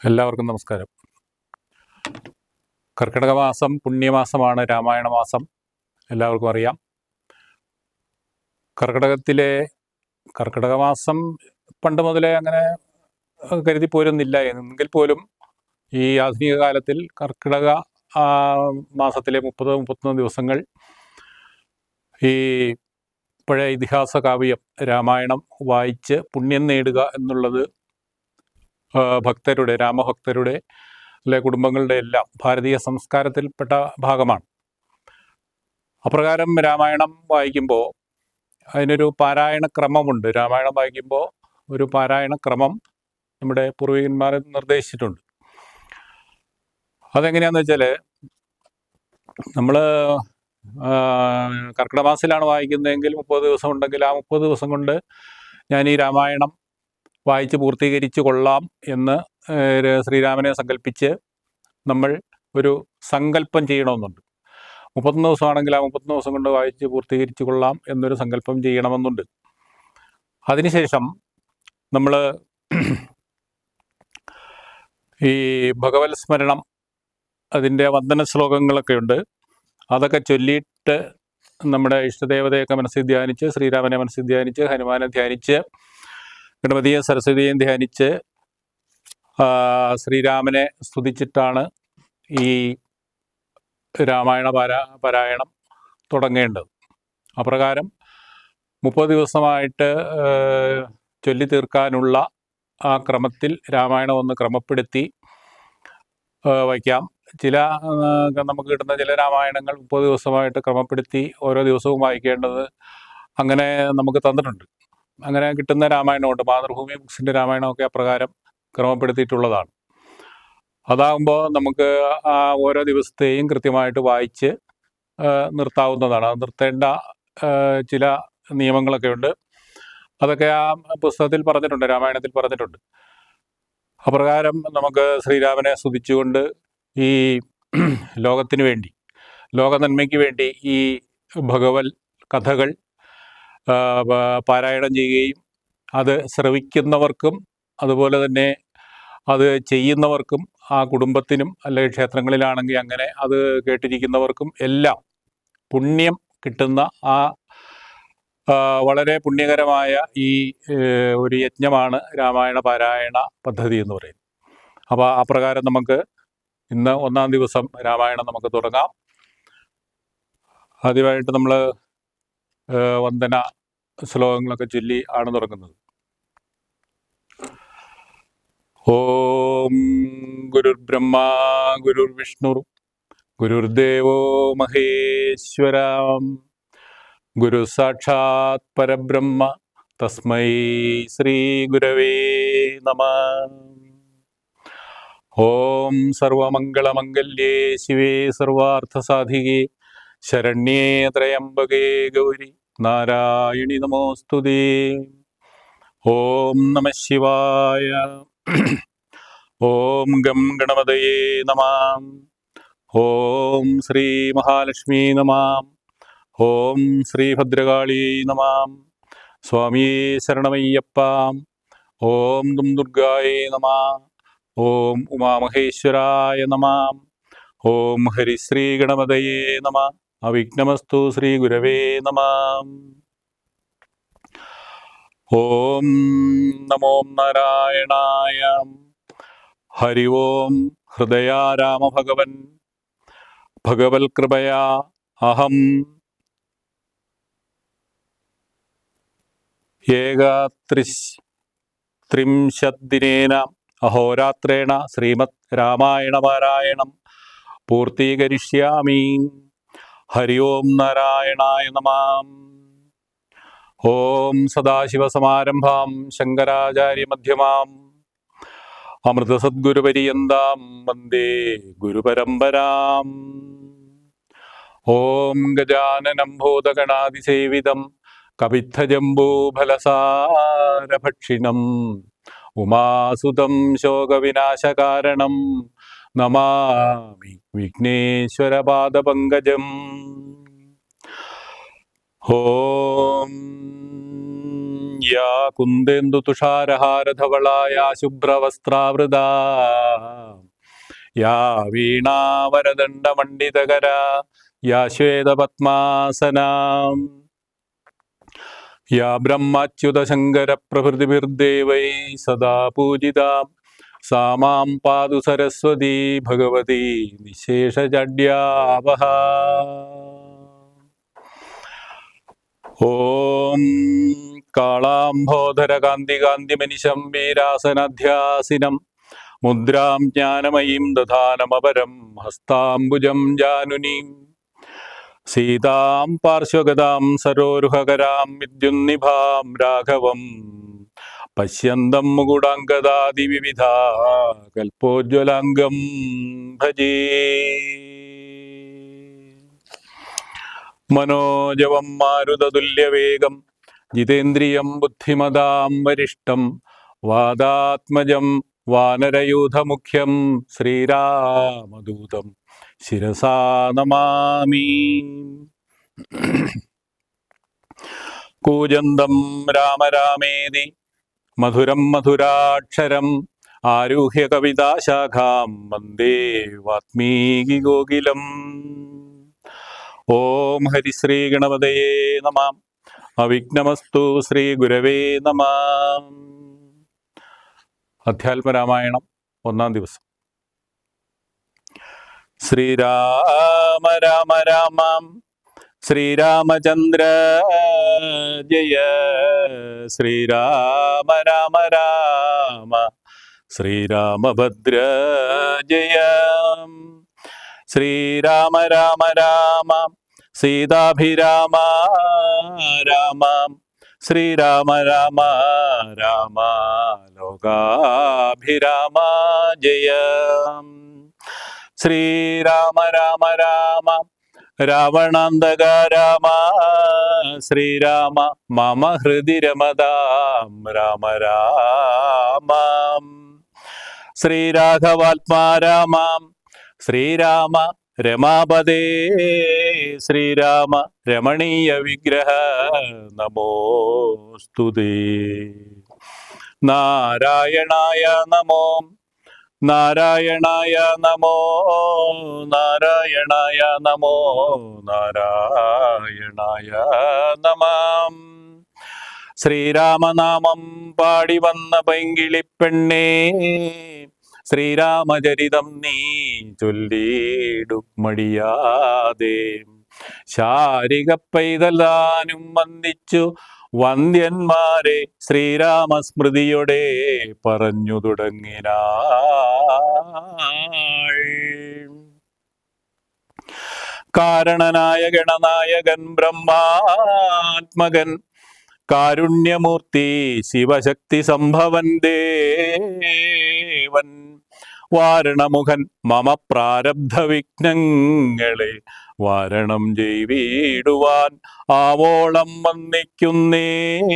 എല്ലാവർക്കും നമസ്കാരം. കർക്കിടക മാസം പുണ്യമാസമാണ്, രാമായണ മാസം. എല്ലാവർക്കും അറിയാം. കർക്കിടക മാസം പണ്ട് മുതലേ അങ്ങനെ കരുതി പോരുന്നില്ല. എങ്കിൽ പോലും ഈ ആധുനിക കാലത്തിൽ കർക്കിടക മാസത്തിലെ 30-31 ദിവസങ്ങൾ ഈ പഴയ ഇതിഹാസ കാവ്യം രാമായണം വായിച്ച് പുണ്യം നേടുക എന്നുള്ളത് രാമഭക്തരുടെ അല്ലെ കുടുംബങ്ങളുടെ എല്ലാം ഭാരതീയ സംസ്കാരത്തിൽപ്പെട്ട ഭാഗമാണ്. അപ്രകാരം രാമായണം വായിക്കുമ്പോൾ അതിനൊരു പാരായണ ക്രമമുണ്ട്. രാമായണം വായിക്കുമ്പോൾ ഒരു പാരായണ ക്രമം നമ്മുടെ പൂർവികന്മാർ നിർദ്ദേശിച്ചിട്ടുണ്ട്. അതെങ്ങനെയാണെന്ന് വെച്ചാൽ, നമ്മൾ കർക്കിടക മാസത്തിലാണ് വായിക്കുന്നതെങ്കിൽ 30 ദിവസം ഉണ്ടെങ്കിൽ ആ 30 ദിവസം കൊണ്ട് ഞാൻ ഈ രാമായണം വായിച്ച് പൂർത്തീകരിച്ചു കൊള്ളാം എന്ന് ശ്രീരാമനെ സങ്കല്പിച്ച് നമ്മൾ ഒരു സങ്കല്പം ചെയ്യണമെന്നുണ്ട്. 31 ദിവസമാണെങ്കിൽ ആ 31 ദിവസം കൊണ്ട് വായിച്ച് പൂർത്തീകരിച്ചു കൊള്ളാം എന്നൊരു സങ്കല്പം ചെയ്യണമെന്നുണ്ട്. അതിനുശേഷം നമ്മൾ ഈ ഭഗവത് സ്മരണം, അതിൻ്റെ വന്ദന ശ്ലോകങ്ങളൊക്കെ ഉണ്ട്. അതൊക്കെ ചൊല്ലിയിട്ട് നമ്മുടെ ഇഷ്ടദേവതയൊക്കെ മനസ്സിൽ ധ്യാനിച്ച്, ശ്രീരാമനെ മനസ്സിൽ ധ്യാനിച്ച്, ഹനുമാനെ ധ്യാനിച്ച്, ഗണപതിയെ സരസ്വതിയെയും ധ്യാനിച്ച് ശ്രീരാമനെ സ്തുതിച്ചിട്ടാണ് ഈ രാമായണ പാരായണം തുടങ്ങേണ്ടത്. അപ്രകാരം 30 ദിവസമായിട്ട് ചൊല്ലി തീർക്കാനുള്ള ആ ക്രമത്തിൽ രാമായണം ഒന്ന് ക്രമപ്പെടുത്തി വയ്ക്കാം. നമുക്ക് കിട്ടുന്ന ചില രാമായണങ്ങൾ 30 ദിവസമായിട്ട് ക്രമപ്പെടുത്തി ഓരോ ദിവസവും വായിക്കേണ്ടത് അങ്ങനെ നമുക്ക് തന്നിട്ടുണ്ട്. അങ്ങനെ കിട്ടുന്ന രാമായണമുണ്ട്. മാതൃഭൂമി ബുക്സിൻ്റെ രാമായണമൊക്കെ അപ്രകാരം ക്രമപ്പെടുത്തിയിട്ടുള്ളതാണ്. അതാകുമ്പോൾ നമുക്ക് ആ ഓരോ ദിവസത്തെയും കൃത്യമായിട്ട് വായിച്ച് നിർത്താവുന്നതാണ്. അത് നിർത്തേണ്ട ചില നിയമങ്ങളൊക്കെ ഉണ്ട്. അതൊക്കെ ആ പുസ്തകത്തിൽ പറഞ്ഞിട്ടുണ്ട്, രാമായണത്തിൽ പറഞ്ഞിട്ടുണ്ട്. അപ്രകാരം നമുക്ക് ശ്രീരാമനെ സ്തുതിച്ചുകൊണ്ട് ഈ ലോകത്തിന് വേണ്ടി, ലോക നന്മയ്ക്ക് വേണ്ടി ഈ ഭഗവത് കഥകൾ പാരായണം ചെയ്യുകയും അത് ശ്രവിക്കുന്നവർക്കും അതുപോലെ തന്നെ അത് ചെയ്യുന്നവർക്കും ആ കുടുംബത്തിനും അല്ലെങ്കിൽ ക്ഷേത്രങ്ങളിലാണെങ്കിൽ അങ്ങനെ അത് കേട്ടിരിക്കുന്നവർക്കും എല്ലാം പുണ്യം കിട്ടുന്ന ആ വളരെ പുണ്യകരമായ ഈ ഒരു യജ്ഞമാണ് രാമായണ പാരായണ പദ്ധതി എന്ന് പറയുന്നത്. അപ്പോൾ ആ പ്രകാരം നമുക്ക് ഇന്ന് 1-ാം ദിവസം രാമായണം നമുക്ക് തുടങ്ങാം. ആദ്യമായിട്ട് നമ്മൾ വന്ദന ശ്ലോകങ്ങളൊക്കെ ചൊല്ലി ആണ് തുടങ്ങുന്നത്. ഓം ഗുരുർബ്രഹ്മ ഗുരുർവിഷ്ണു ഗുരുർദേവോ മഹേശ്വര ഗുരു സാക്ഷാത് പരബ്രഹ്മ തസ്മൈ ശ്രീ ഗുരവേ നമഃ. ഓം സർവമംഗളമംഗല്യേ ശിവേ സർവാർത്ഥസാധികേ ശരണ്യേ ത്രയംബകേ ഗൗരി നാരായണി നമോസ്തുതേ. ഓം നമഃ ശിവായ. ഓം ഗം ഗണപതയേ നമഃ. ഓം ശ്രീ മഹാലക്ഷ്മീ നമഃ. ഓം ശ്രീ ഭദ്രകാളീ നമഃ. സ്വാമിയേ ശരണമയ്യപ്പ. ഓം ദും ദുർഗായേ നമഃ. ഓം ഉമാമഹേശ്വരായ നമഃ. ഓം ഹരിശ്രീ ഗണപതയേ നമഃ. അവിഘ്നമസ്തു ശ്രീ ഗുരവേ നമഃ. ഓം നമോ നാരായണായ. ഹരി ഓം. ഹൃദയാ രാമഭഗവൻ ഭഗവത് കൃപയാ അഹം ത്രിംശദ്ദിനേന അഹോരാത്രേണ ശ്രീമദ് രാമായണ പാരായണം പൂർത്തീകരിഷ്യാമി. ഹരി ഓം നാരായണായ നമഃ. ഓം സദാശിവസമാരംഭാം ശങ്കരാചാര്യമധ്യമാം അമൃതസദ്ഗുരുപര്യന്താം വന്ദേ ഗുരുപരമ്പരാം. ഓം ഗജാനനം ഭൂതഗണാതിസേവിതം കപിത്തജംബൂഫലസാരഭക്ഷിണം ഉമാസുതം ശോകവിനാശകാരണം നമാമി വിഘ്നേശ്വരപാദപങ്കജം. ഓം യാ കുന്ദേന്ദു തുഷാരഹാരധവളായ ശുഭ്രവസ്ത്രാവൃത യാ വീണാവരദണ്ഡമണ്ഡിതകര യാ ശ്വേതപത്മാസനാം യാ ബ്രഹ്മാച്യുതശങ്കരപ്രഭൃതിഭിർദേവൈ സദാ പൂജിതാം സാ മാം പാതു സരസ്വതീ ഭഗവതി നിശേഷജഡ്യാവഹ. ഓം കാളാംബോധര കാന്തി കാന്തിമനിശം വീരാസനധ്യാസിനം മുദ്രാം ജ്ഞാനമയീം ദധാനമപരം ഹസ്താംബുജം ജാനുനീം സീതാം പാർശ്വഗതാം സരോരുഹകരാം വിദ്യുന്നിഭാം രാഘവം പശ്യന്തം മുകുടാംഗദാദിവിവിധാ കൽപ്പോജ്വലാംഗം ഭജേ. മനോജവം മാരുതതുല്യവേഗം ജിതേന്ദ്രിയം ബുദ്ധിമതാം വരിഷ്ടം വാദാത്മജം വാനരയൂഥമുഖ്യം ശ്രീരാമദൂതം ശിരസാ നമാമി. കൂജന്തം രാമ രാമേതി മധുരം മധുരാക്ഷരം ആരുഹ്യ കവിതാശാഖാം വന്ദേ വാത്മീകി ഗോകുലം. ഓം ഹരിശ്രീ ഗണപതയേ നമഃ. അവിഘ്നമസ്തു ശ്രീ ഗുരവേ നമഃ. അധ്യാത്മരാമായണം 1-ാം ദിവസം. ശ്രീരാമ രാമ രാമ ശ്രീരാമചന്ദ്ര ജയ ശ്രീരാമ രാമ രാമ ശ്രീരാമഭദ്ര ജയ ശ്രീരാമ രാമ രാമ സീതാഭിരാമ രാമ ശ്രീരാമ രാമ രാമ ലോകാഭിരാമ ജയ ശ്രീരാമ രാമ രാമ രാവണാന്തക രാമ ശ്രീരാമ മമ ഹൃദി രമതാം രാമ രാമ ശ്രീരാഘവാത്മാ രാമ ശ്രീരാമ രമാപദേ ശ്രീരാമ രമണീയ വിഗ്രഹ നമോസ്തുതേ. നാരായണായ നമോ നാരായണായ നമോ നാരായണായ നമോ നാരായണായ നമഃ. ശ്രീരാമനാമം പാടി വന്ന പൈങ്കിളിപ്പെണ്ണേ ശ്രീരാമചരിതം നീ ചൊല്ലിയിടും മടിയാതെ. ശാരിക പൈതലാനും വന്ദിച്ചു വന്ദ്യന്മാരെ ശ്രീരാമസ്മൃതിയോടെ പറഞ്ഞു തുടങ്ങിനാൾ. കാരണനായ ഗണനായകൻ ബ്രഹ്മാത്മകൻ കാരുണ്യമൂർത്തി ശിവശക്തി സംഭവൻ ദേവൻ വാരണമുഖൻ മമ പ്രാരബ്ധ വിഘ്നങ്ങളെ വാരണം ചെയ്തിടുവാൻ ആവോളം വന്നിക്കുന്നേൻ.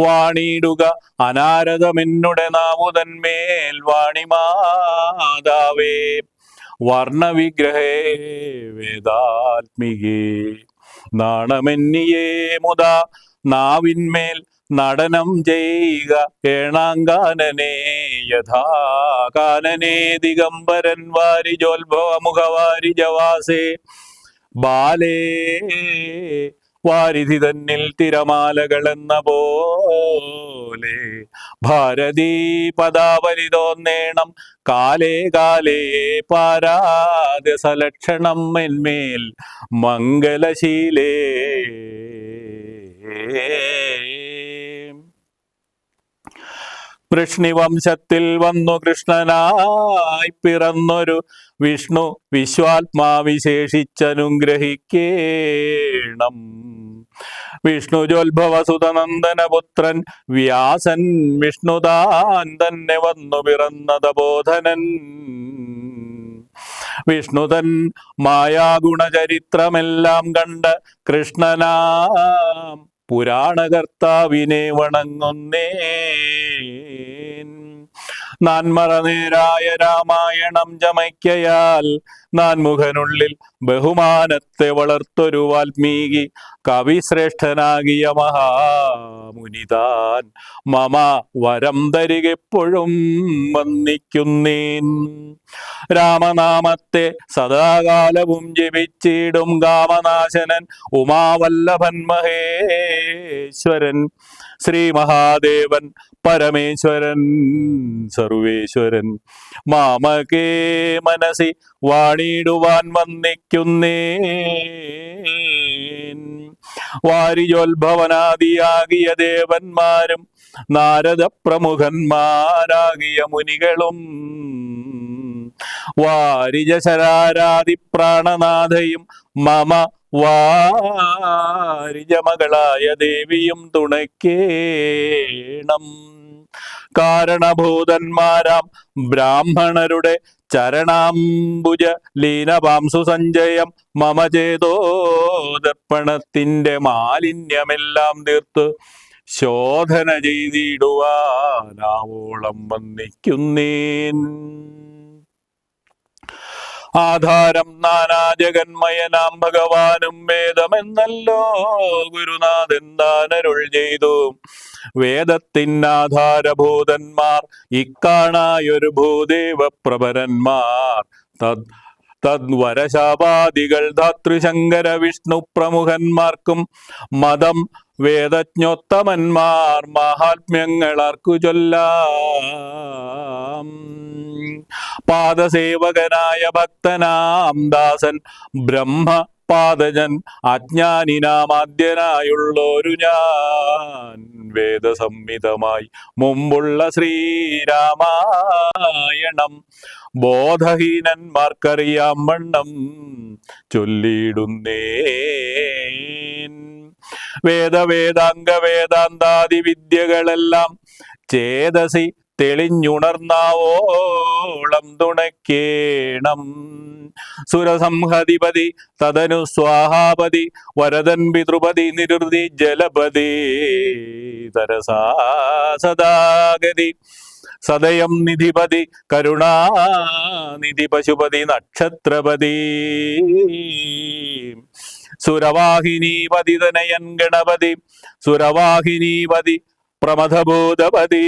വാണിടുക അനാരതമെന്നുടെ നാവുതന്മേൽ വാണിമാതാവേ വർണ്ണവിഗ്രഹേ വേദാത്മികേ നാണമെന്നിയേ മുതാ നാവിന്മേൽ നടനം ചെയ്യുക ഏണാങ്കാനനെ യഥാകാനനെ ദിഗംബരൻ വാരിജോത്ഭവമുഖവാരിജവാസേ ബാലേ വാരിധി തന്നിൽ തിരമാലകളെന്ന പോലെ ഭാരതീ പദാവലി തോന്നേണം കാലേ കാലേ പാരാദ്യ സലക്ഷണം എന്മേൽ മംഗലശീലേ. വൃഷ്ണിവംശത്തിൽ വന്നു കൃഷ്ണനായി പിറന്നൊരു വിഷ്ണു വിശ്വാത്മാവിശേഷിച്ചനുഗ്രഹിക്കേണം. വിഷ്ണുജോത്ഭവസുതനന്ദനപുത്രൻ വ്യാസൻ വിഷ്ണുതാൻ തന്നെ വന്നു പിറന്നതബോധനൻ. വിഷ്ണുതൻ മായാഗുണചരിത്രമെല്ലാം കണ്ട് കൃഷ്ണനാം പുരാണകർത്താവിനെ വണങ്ങുന്നേൻ. നാൻമറനേരായ രാമായണം ചമയ്ക്കയാൽ നാൻമുഖനുള്ളിൽ ബഹുമാനത്തെ വളർത്തൊരു വാൽമീകി കവിശ്രേഷ്ഠനാകിയ മഹാമുനിതാൻ മമ വരം തരികെപ്പോഴും വന്ദിക്കുന്നേൻ. രാമനാമത്തെ സദാകാലവും ജപിച്ചിടും കാമനാശനൻ ഉമാവല്ലഭൻ മഹേശ്വരൻ ശ്രീ മഹാദേവൻ പരമേശ്വരൻ സർവേശ്വരൻ മാമകേ മനസി വാണിടുവാൻ വന്ദിക്കുന്നേൻ. വാരിജോത്ഭവനാദിയാകിയ ദേവന്മാരും നാരദ പ്രമുഖന്മാരാകിയ മുനികളും വാരിജശരാരാതി പ്രാണനാഥയും മമ വാരിജമകളായ ദേവിയും തുണയ്ക്കേണം. കാരണഭൂതന്മാരാം ബ്രാഹ്മണരുടെ ചരണാംബുജ ലീനപാംസു സഞ്ജയം മമ ചേതോ ദർപ്പണത്തിന്റെ മാലിന്യമെല്ലാം തീർത്ത് ശോധന ചെയ്തിടുവാനാവോളം വന്ദിക്കുന്നേൻ. ആധാരം നാനാജഗന്മയനാം ഭഗവാനും വേദമെന്നല്ലോ ഗുരുനാഥൻ താനരുൾ ചെയ്തു. വേദത്തിനാധാരഭൂതന്മാർ ഇക്കാണായൊരു ഭൂദേവ പ്രഭരന്മാർ തദ്വരശാപാദികൾ ധാതൃശങ്കര വിഷ്ണു പ്രമുഖന്മാർക്കും മതം വേദജ്ഞോത്തമന്മാർ മഹാത്മ്യങ്ങളാർക്കു ചൊല്ലാം. പാദസേവകനായ ഭക്തനാം ദാസൻ ബ്രഹ്മ പാദജൻ അജ്ഞാനിനാമാദ്യനായുള്ളൊരു ഞാൻ വേദസംഹിതമായി മുമ്പുള്ള ശ്രീരാമായണം ബോധഹീനന്മാർക്കറിയാം വണ്ണം ചൊല്ലിയിടുന്നേൻ. വേദാംഗ വേദാന്താദി വിദ്യകളെല്ലാം ചേതസി തെളിഞ്ഞുണർന്നാവോളം തുണയ്ക്കേണം. സുരസംഹതിപതി തദനു സ്വാഹാപതി വരദൻ പിതൃപതി നിരുതി ജലപതി തരസാ സദാഗതി സദയം നിധിപതി കരുണാനിധി പശുപതി നക്ഷത്രപതി സുരവാഹിനീപതി തനയൻ ഗണപതി സുരവാഹിനീപതി പ്രമഥബോധപതി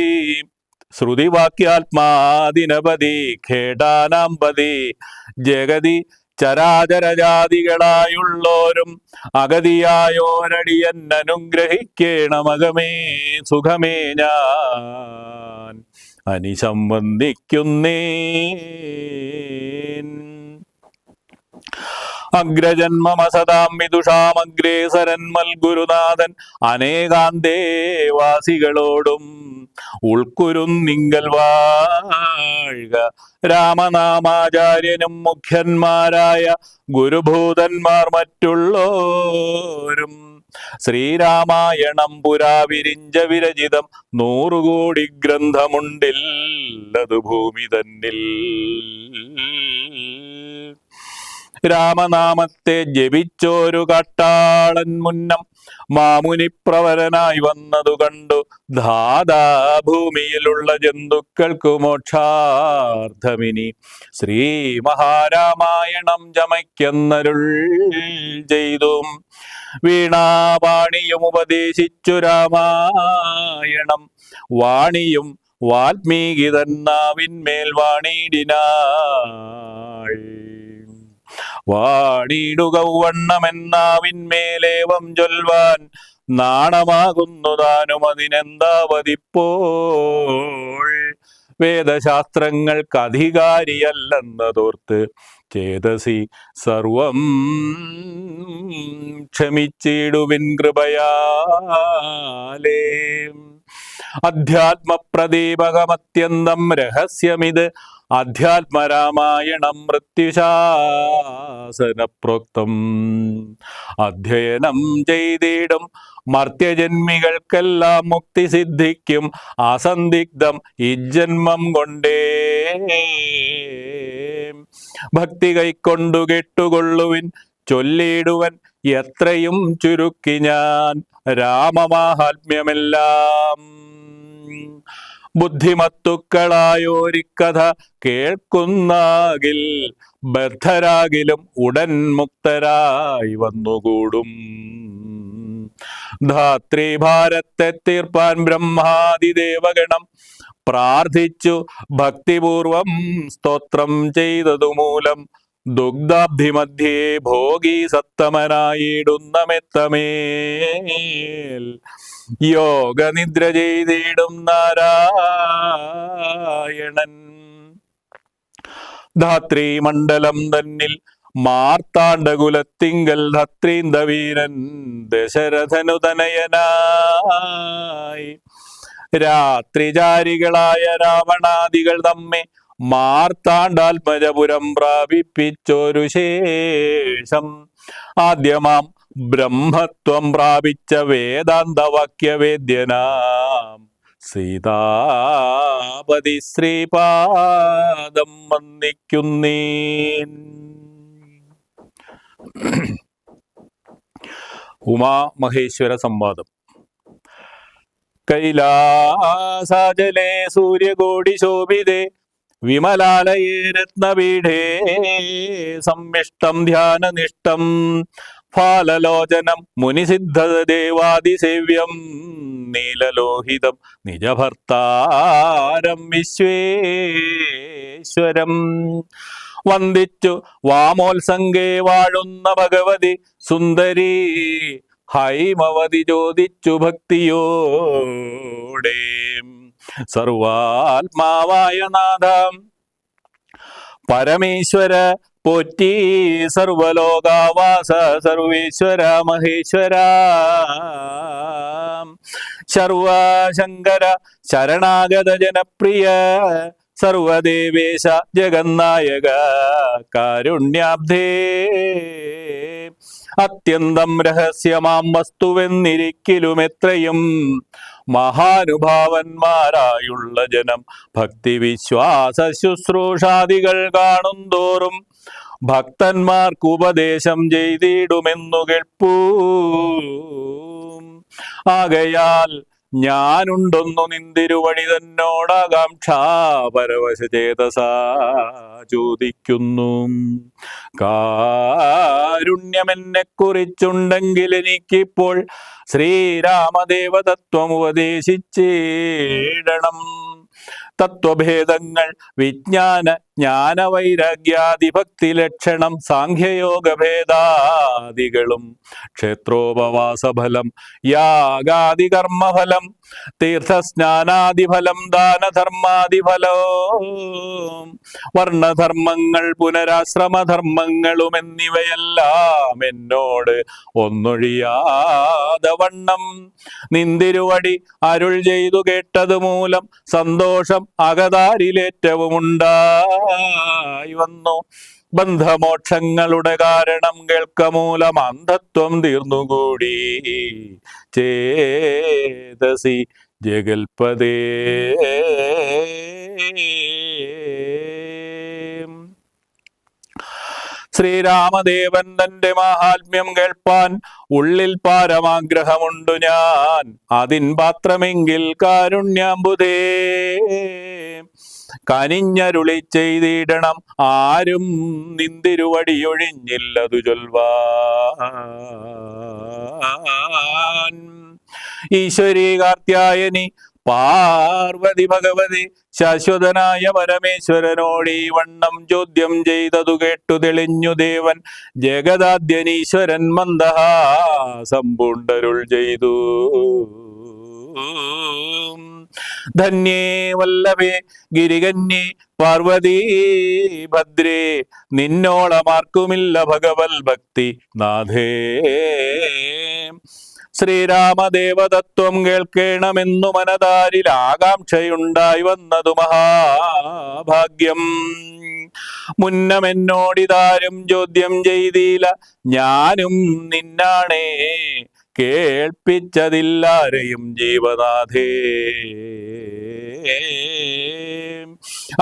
ശ്രുതിവാക്യാത്മാദിനപതി ഖേടാനാംപതി ജഗതി ചരാചരജാതികളായുള്ളോരും അഗതിയായോരടിയൻ അനുഗ്രഹിക്കേണമകമേ സുഖമേ ഞാൻ അനിശം വന്ദിക്കുന്നേൻ. അഗ്രജന്മമസതാം വിദുഷാമഗ്രേസരൻ മൽഗുരുനാഥൻ അനേകാന്തേവാസികളോടും ഉൾക്കുരുന്നിങ്കൽ വാഴ്ക. രാമനാമാചാര്യനും മുഖ്യന്മാരായ ഗുരുഭൂതന്മാർ മറ്റുള്ളോരും ശ്രീരാമായണം പുരാവിരിഞ്ച വിരചിതം 100 കോടി ഗ്രന്ഥമുണ്ടില്ലതു ഭൂമി തന്നിൽ. രാമനാമത്തെ ജപിച്ചോരു കാട്ടാളൻ മുന്നം മാമുനിപ്രവരനായി വന്നതു കണ്ടു ധാതാ ഭൂമിയിലുള്ള ജന്തുക്കൾക്കു മോക്ഷാർത്ഥമിനി ശ്രീ മഹാരാമായണം ചമയ്ക്കെന്നരുൾ ചെയ്തു. വീണാപാണിയും ഉപദേശിച്ചു രാമായണം വാണിയും വാൽമീകി തന്നാവിന്മേൽ വാണിയിടിനാൾ. വാണിയിടുക വണ്ണമെന്നാവിന്മേലേവം ചൊൽവാൻ നാണമാകുന്നു താനും അതിനെന്താവതിപ്പോൾ. വേദശാസ്ത്രങ്ങൾക്ക് അധികാരിയല്ലെന്നതോർത്ത് ചേതസി സർവം ക്ഷമിച്ചിടുവിൻ കൃപയാലേ. അധ്യാത്മപ്രദീപകമത്യന്തം രഹസ്യമിത് അധ്യാത്മരാമായണം മൃത്യുശാസന പ്രോക്തം. അധ്യയനം ചെയ്തിടും മർത്യജന്മികൾക്കെല്ലാം മുക്തി സിദ്ധിക്കും അസന്ദിഗ്ധം ഇജ്ജന്മം കൊണ്ടേ. ഭക്തി കൈക്കൊണ്ടു കെട്ടുകൊള്ളുവിൻ ചൊല്ലിടുവൻ എത്രയും ചുരുക്കി ഞാൻ രാമമാഹാത്മ്യമെല്ലാം. ബുദ്ധിമത്തുക്കളായോരിക്കഥ കേൾക്കുന്നാകിൽ ബദ്ധരാകിലും ഉടൻ മുക്തരായി വന്നുകൂടും. ധാത്രീഭാരത്തെ തീർപ്പാൻ ബ്രഹ്മാദിദേവഗണം പ്രാർത്ഥിച്ചു ഭക്തിപൂർവം സ്തോത്രം ചെയ്തതുമൂലം ദുഗ്ധാബ്ധിമധ്യേ ഭോഗി സത്തമനായിടുന്ന മെത്തമേൽ യോഗനിദ്ര ചെയ്തിടും നാരായണൻ. ധാത്രീമണ്ഡലം തന്നിൽ മാർത്താണ്ഡകുലത്തിങ്കൽ ധത്രീന്ദവീരൻ ദശരഥനുതനയനായി രാത്രിചാരികളായ രാവണാദികൾ തമ്മെ മാർത്താണ്ഡാത്മജപുരം പ്രാപിപ്പിച്ചൊരു ശേഷം ആദ്യമാം ബ്രഹ്മത്വം പ്രാപിച്ച വേദാന്തവാക്യവേദ്യനാം സീതാപതി ശ്രീപാദം വന്ദിക്കുന്നേൻ. ഉമാമഹേശ്വര സംവാദം. കൈലാസാചലേ സൂര്യകോടി ശോഭിതേ വിമലാലയേ രത്നപീഠേ സമ്മിഷ്ടം ധ്യാനനിഷ്ടം ഫാലലോചനം മുനിസിദ്ധദേവാദിസേവ്യം നീലലോഹിതം നിജഭർത്താരം വിശ്വേശ്വരം വന്ദിച്ചു വാമോത്സംഗേ വാഴുന്ന ഭഗവതി സുന്ദരി ഹൈമവതി ചോദിച്ചു ഭക്തിയോടെ സർവാത്മാവായ നാഥം പരമേശ്വര പോറ്റി സർവലോകാവാസ സർവേശ്വര മഹേശ്വര സർവശങ്കര ശരണാഗത ജനപ്രിയ സർവദേവേശ ജഗന്നായക കാരുണ്യാബ്ധേ അത്യന്തം രഹസ്യമാം വസ്തുവെന്നിരിക്കലും എത്രയും മഹാനുഭാവന്മാരായുള്ള ജനം ഭക്തി വിശ്വാസ ശുശ്രൂഷാദികൾ കാണുന്തോറും ഭക്തന്മാർക്ക് ഉപദേശം ചെയ്തിടുമെന്നു കേൾപ്പൂ. ആകയാൽ ഞാനുണ്ടൊന്നു നിന്തിരുവഴി തന്നോടാകാംക്ഷ പരവശചേതസാ ചോദിക്കുന്നു. കാരുണ്യമെന്നെ കുറിച്ചുണ്ടെങ്കിൽ എനിക്കിപ്പോൾ ശ്രീരാമദേവതത്വം ഉപദേശിച്ചിടണം. തത്വഭേദങ്ങൾ വിജ്ഞാന ജ്ഞാനവൈരാഗ്യാദി ഭക്തി ലക്ഷണം സാഖ്യയോഗഭേദാദികളും ക്ഷേത്രോപവാസഫലം യാഗാദി കർമ്മഫലം തീർത്ഥസ്നാനാദിഫലം ദാനധർമാദിഫലോ വർണ്ണധർമ്മങ്ങൾ പുനരാശ്രമധർമ്മങ്ങളും എന്നിവയെല്ലാം എന്നോട് ഒന്നൊഴിയാതെ വണ്ണം നിന്തിരുവടി അരുൾ ചെയ്തു കേട്ടത് മൂലം സന്തോഷം അകതാരിലേറ്റവും ഉണ്ടായി വന്നു. ബന്ധമോക്ഷങ്ങളുടെ കാരണം കേൾക്കമൂലം അന്ധത്വം തീർന്നുകൂടി ചേതസി ജഗൽപദേ. ശ്രീരാമദേവൻ തന്റെ മാഹാത്മ്യം കേൾപ്പാൻ ഉള്ളിൽ പാരമാഗ്രഹമുണ്ടു ഞാൻ. അതിൻ പാത്രമെങ്കിൽ കാരുണ്യാംബുധേ കനിഞ്ഞരുളി ചെയ്തിടണം. ആരും നിന്തിരുവടിയൊഴിഞ്ഞില്ലതു ചൊൽവാൻ. ഈശ്വരീ കാർത്യായനി പാർവതി ഭഗവതി ശാശ്വതനായ പരമേശ്വരനോട് ഈ വണ്ണം ചോദ്യം ചെയ്തതു കേട്ടു തെളിഞ്ഞു ദേവൻ ജഗദാദ്യനീശ്വരൻ മന്ദഹാസം പൂണ്ടരുൾ ചെയ്തു. ധന്യേ വല്ലഭേ ഗിരികന്യേ പാർവതീ ഭദ്രേ നിന്നോളമാർക്കുമില്ല ഭഗവൽ ഭക്തി നാഥേ. ശ്രീരാമദേവതത്വം കേൾക്കണമെന്നു മനതാരിൽ ആകാംക്ഷയുണ്ടായി വന്നതു മഹാഭാഗ്യം. മുന്നമെന്നോടിതാരും ചോദ്യം ചെയ്തില്ല, ഞാനും നിന്നാണേ കേൾപ്പിച്ചതില്ലാരെയും ജീവനാഥേ.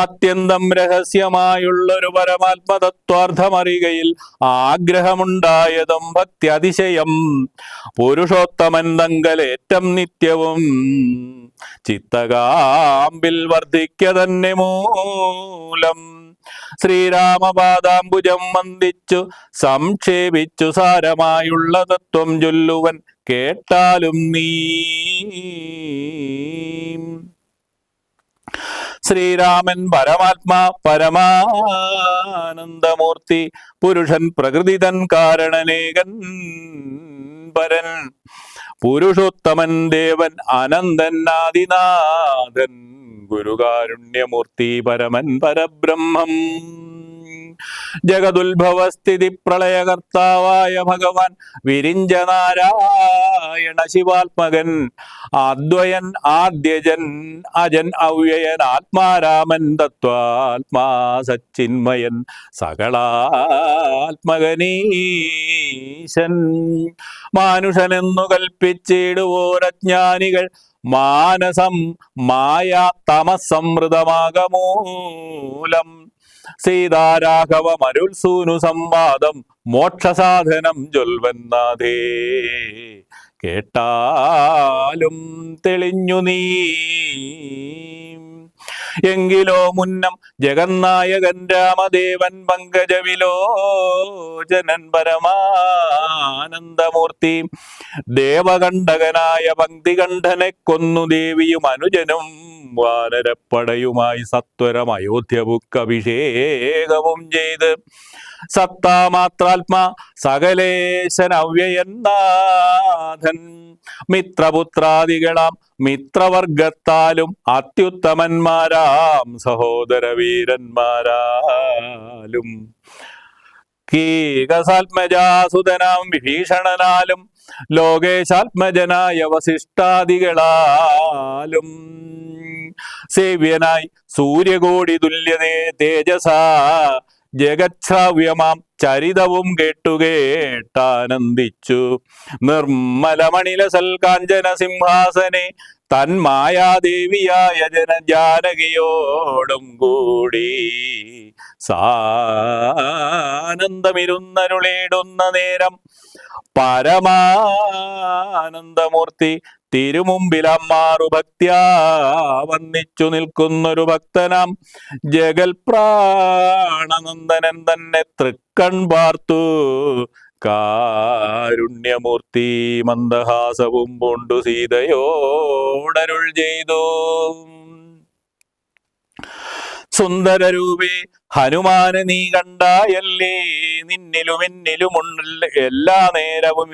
അത്യന്തം രഹസ്യമായുള്ളൊരു പരമാത്മതത്വാർത്ഥമറികയിൽ ആഗ്രഹമുണ്ടായതും ഭക്തി അതിശയം പുരുഷോത്തമൻ തങ്കലേറ്റം നിത്യവും ചിത്തകാമ്പിൽ വർദ്ധിക്ക തന്നെ മൂലം. ശ്രീരാമപാദാംബുജം വന്ദിച്ചു സംക്ഷേപിച്ചു സാരമായുള്ള തത്വം ചൊല്ലുവൻ കേട്ടാലും നീ. ശ്രീരാമൻ പരമാത്മാ പരമാനന്ദമൂർത്തി പുരുഷൻ പ്രകൃതിതൻ കാരണനേകൻ പരൻ പുരുഷോത്തമൻ ദേവൻ അനന്തൻ ആദിനാഥൻ ഗുരുകാരുണ്യമൂർത്തി പരമൻ പരബ്രഹ്മം. ജഗതുത്ഭവസ്ഥിതി പ്രളയകർത്താവായ ഭഗവാൻ വിരിഞ്ച നാരായണ ശിവാത്മകൻ അദ്വയൻ ആദ്യജൻ അജൻ അവ്യയൻ ആത്മാരാമൻ തത്വാത്മാ സച്ചിന്മയൻ സകളാത്മകനീശൻ. മാനുഷനെന്നു കൽപ്പിച്ചിടുവോരജ്ഞാനികൾ മാനസം മായാ തമസമൃതമാകമൂലം. സീതാരാഘവമരുൾസൂനു സംവാദം മോക്ഷസാധനം ചൊൽവന്നാഥേ കേട്ടാലും തെളിഞ്ഞു നീ. എങ്കിലോ മുന്നം ജഗന്നായകൻ രാമദേവൻ പങ്കജവിലോചനൻ പരമാനന്ദമൂർത്തി ദേവകണ്ഠകനായ പങ്ക്തികണ്ഠനെ കൊന്നു ദേവിയും അനുജനും വാനരപ്പടയുമായി സത്വരം അയോധ്യബുക്കഭിഷേകവും ചെയ്ത് സത്താമാത്രാത്മാ സകലേശൻ അവ്യയന്നാഥൻ മിത്രപുത്രാദികളാം മിത്രവർഗത്താലും അത്യുത്തമന്മാരാം സഹോദര വീരന്മാരാലും കീകസാത്മജാസുതനാം വിഭീഷണനാലും ലോകേശാത്മജനായ വസിഷ്ഠാദികളാലും സേവ്യനായി സൂര്യകോടി തുല്യതേ തേജസാ ജഗച്ഛ്രാവ്യമാം ചരിതവും കേട്ടാനന്ദിച്ചു നിർമ്മലമണിലസൽ കാഞ്ചന സിംഹാസനെ തന്മായാദേവിയായ ജനജാനകിയോടും കൂടി സാനന്ദമിരുന്നരുളേടുന്ന നേരം പരമാനന്ദമൂർത്തി തിരുമുമ്പിലമ്മാറു ഭക്ത്യാ വന്നിച്ചു നിൽക്കുന്നൊരു ഭക്തനാം ജഗൽ പ്രാണനന്ദനൻ തന്നെ തൃക്കൺ പാർത്തു കാരുണ്യമൂർത്തി മന്ദഹാസവും പൂണ്ടു സീതയോടരുൾ ചെയ്തു. സുന്ദരരൂപേ ഹനുമാനെ നീ കണ്ടായല്ലേ നിന്നിലും എന്നിലുമുള്ള എല്ലാ നേരവും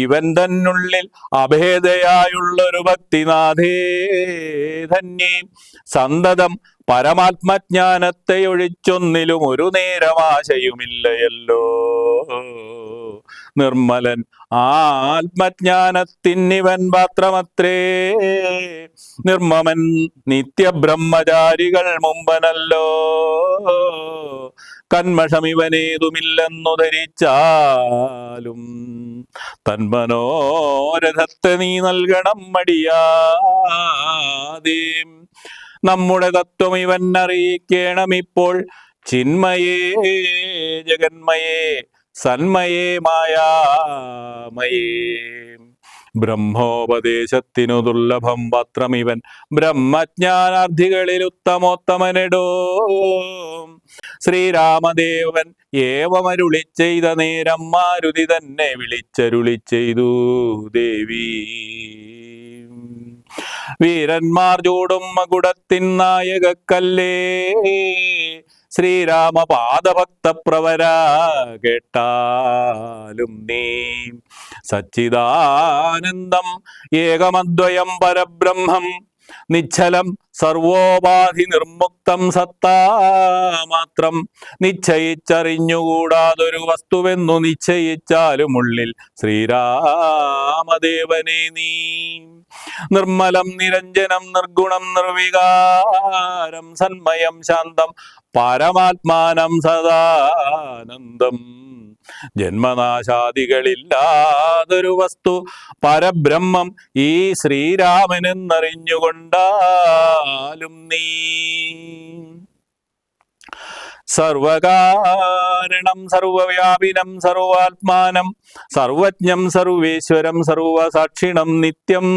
ഇവൻ തന്നുള്ളിൽ അഭേദയായുള്ളൊരു ഭക്തിനാഥേ ധന്യേ സന്തതം പരമാത്മജ്ഞാനത്തെ ഒഴിച്ചൊന്നിലും ഒരു നേരമാശയുമില്ലയല്ലോ. നിർമ്മലൻ ആത്മജ്ഞാനത്തിന്നിവൻ മാത്രമത്രേ നിർമ്മമൻ നിത്യബ്രഹ്മചാരികൾ മുമ്പനല്ലോ. കന്മഷമിവനേതുമില്ലെന്നു ധരിച്ചാലും തന്മനോരഥത്തെ നീ നൽകണം മടിയാതെ. നമ്മുടെ തത്വം ഇവൻ അറിയിക്കണമിപ്പോൾ ചിന്മയേ ജഗന്മയേ സന്മയേ മായാമയേ. ബ്രഹ്മോപദേശത്തിനു ദുർലഭം പത്രമിവൻ ബ്രഹ്മജ്ഞാനാർത്ഥികളിൽ ഉത്തമോത്തമനെടോ. ശ്രീരാമദേവൻ ഏവമരുളി ചെയ്ത നേരം മാരുതി തന്നെ വിളിച്ചരുളി ചെയ്തു ദേവി. വീരന്മാർ ചൂടും മകുടത്തിൻ നായകക്കല്ലേ ശ്രീരാമ പാദഭക്ത പ്രവര കേട്ടാലും നീ. സച്ചിദാനന്ദം ഏകമദ്വയം പരബ്രഹ്മം നിശ്ചലം സർവോപാധി നിർമുക്തം സത്താമാത്രം നിശ്ചയിച്ചറിഞ്ഞുകൂടാതൊരു വസ്തുവെന്നു നിശ്ചയിച്ചാലും ഉള്ളിൽ ശ്രീരാമദേവനെ നീ. നിർമ്മലം നിരഞ്ജനം നിർഗുണം നിർവികാരം സന്മയം ശാന്തം പരമാത്മാനം സദാനന്ദം ജന്മനാശാദികളില്ലാതൊരു വസ്തു പരബ്രഹ്മം ഈ ശ്രീരാമനെന്നറിഞ്ഞുകൊണ്ടാലും നീ. സർവകാരണം സർവവ്യാപിനം സർവാത്മാനം സർവജ്ഞം സർവേശ്വരം സർവസാക്ഷിണം നിത്യം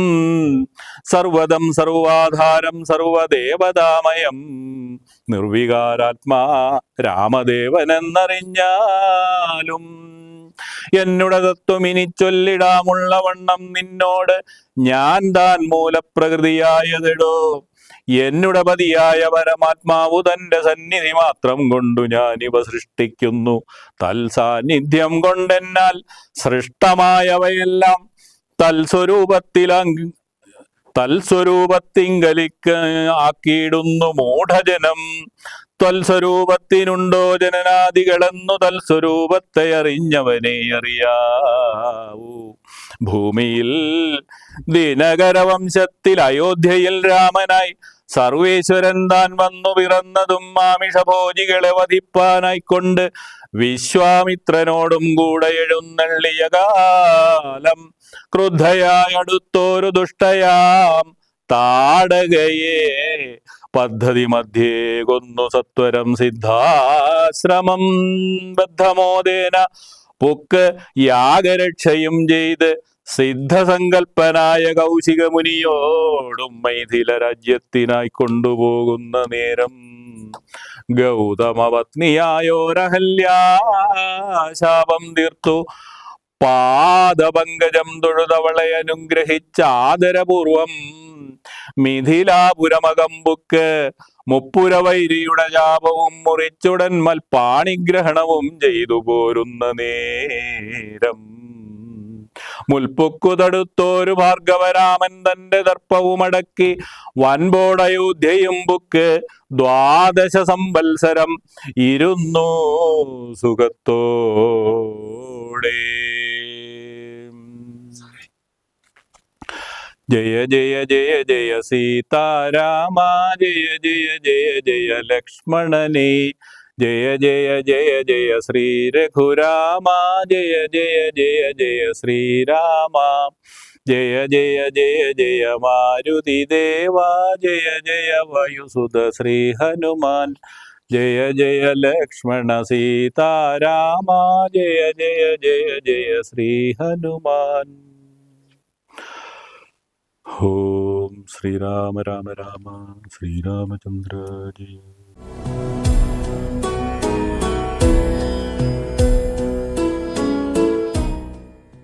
സർവദം സർവാധാരം സർവദേവതാമയം നിർവികാരാത്മാ രാമദേവനെന്നറിഞ്ഞാലും എന്നുടെ തത്വം ഇനി ചൊല്ലിടാമുള്ള വണ്ണം നിന്നോട് ഞാൻ താൻ മൂലപ്രകൃതിയായതിടോ എന്നുടെ പതിയായ പരമാത്മാവു തന്റെ സന്നിധി മാത്രം കൊണ്ടു ഞാനിവ സൃഷ്ടിക്കുന്നു. തൽസാന്നിധ്യം കൊണ്ടെന്നാൽ സൃഷ്ടമായവയെല്ലാം തൽസ്വരൂപത്തിങ്കലിക്ക് ആക്കിയിടുന്നു മൂഢജനം. ത്വൽസ്വരൂപത്തിനുണ്ടോ ജനനാദികളെന്നു തൽസ്വരൂപത്തെ അറിഞ്ഞവനെ അറിയാവൂ. ഭൂമിയിൽ ദിനകരവംശത്തിൽ അയോധ്യയിൽ രാമനായി സർവേശ്വരൻ താൻ വന്നു പിറന്നതും മാമിഷഭോജികളെ വധിപ്പാനായിക്കൊണ്ട് വിശ്വാമിത്രനോടും കൂടെ എഴുന്നള്ളിയ കാലം ക്രുദ്ധയായി അടുത്തോരു ദുഷ്ടയാം താടകയെ പദ്ധതി മധ്യേ കൊന്നു സത്വരം സിദ്ധാശ്രമം ബദ്ധമോദേന പുക്ക് യാഗരക്ഷയും ചെയ്ത് സിദ്ധസങ്കൽപ്പനായ കൗശിക മുനിയോടും മൈഥില രാജ്യത്തിനായി കൊണ്ടുപോകുന്ന നേരം ഗൗതമപത്നിയായോരഹല്യാശാപം തീർത്തു പാദപങ്കജം തൊഴുതവളെ അനുഗ്രഹിച്ച ആദരപൂർവം മിഥിലാപുരമകമ്പുക്ക് മുപ്പുരവൈരിയുടെ ശാപവും മുറിച്ചുടൻ മൽപാണിഗ്രഹണവും ചെയ്തു പോരുന്ന നേരം മുൽപ്പുക്കു തടുത്തോരു ഭാർഗവരാമൻ തന്റെ ദർപ്പവുമടക്കി വൻപോടയോധ്യയും ബുക്ക് 12 സംവത്സരം ഇരുന്നു സുഖത്തോടെ. ജയ ജയ ജയ ജയ സീതാരാമ ജയ ജയ ജയ ജയ ലക്ഷ്മണനേ ജയ ജയ ജയ ജയ ശ്രീ രഘുരാമ ജയ ജയ ജയ ജയ ശ്രീരാമ ജയ ജയ ജയ ജയ മാരുതി ദേവ ജയ ജയ വായുസുത ശ്രീ ഹനുമാൻ ജയ ജയ ലക്ഷ്മണ സീതാരാമ ജയ ജയ ജയ ജയ ശ്രീ ഹനുമാൻ. ഓം ശ്രീരാമ രാമ രാമ ശ്രീരാമചന്ദ്ര ജയ.